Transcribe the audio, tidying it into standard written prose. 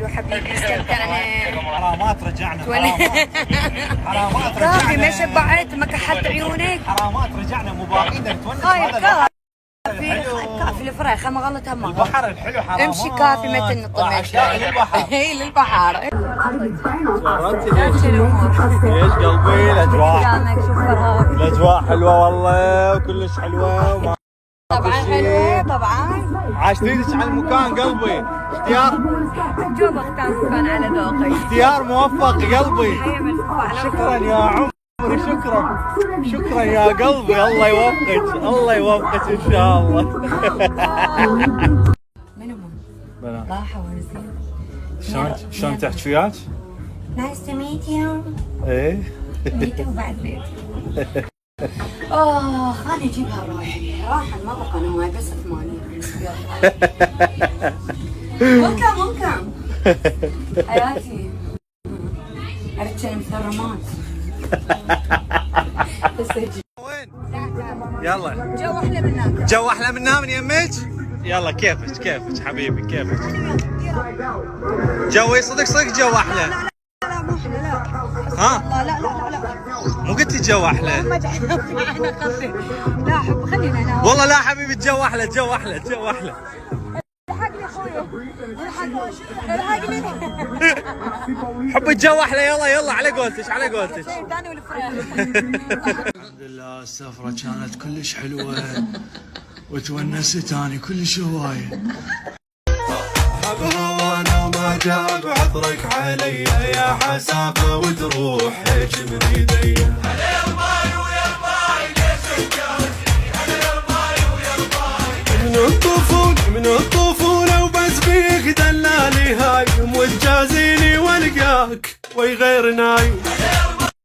حلو حبيبي استمتعنا. حرامات رجعنا. حرامات رجعنا. كافي ما شبعت ما كحلت عيونك. حرامات رجعنا مو باقينا نتونس. كافي الفريخ ما غلطها ما البحر الحلو حرامات. امشي كافي ما تنطمش. للبحر. هي للبحر. ايش قلبي الاجواء. الاجواء حلوه والله وكلش حلوه طبعا حلوه طبعا. عاش تريدك على المكان قلبي. اختيار جو بختار مكان على ذوقي. اختيار موفق قلبي. شكرا يا عمري شكرا يا قلبي. الله يوفقك الله يوفقك ان شاء الله. منو بنات راحه وزين. شلون تحكي وياك؟ نايس تو ميت يو. ايه ميتو بعد بيت. خليني اجيبها روحي راحه ما بقى انا معي بس 8. ممكن حياتي عرفت انا مثل الرماد. وين؟ يلا جو احلى من هناك. جو احلى منا من يمك؟ يلا كيفك حبيبي كيفك؟ جوي صدق جو احلى. لا مو احلى لا. ها؟ لا مو قلتي جو احلى؟ لا حب خلينا هنا. والله لا حبيبي الجو احلى. الحقني اخوي الحقني. حب الجو احلى. يلا على قولتك ثاني والفريق. الحمد لله السفرة كانت كلش حلوة وتونست اني كلش هواية. وانا وما جاب عطرك علي يا حسافة وتروح هيك من ايدي. من الطفولة وبس بيك دلالي هاي وتجازيني والقاك وي غير نايم.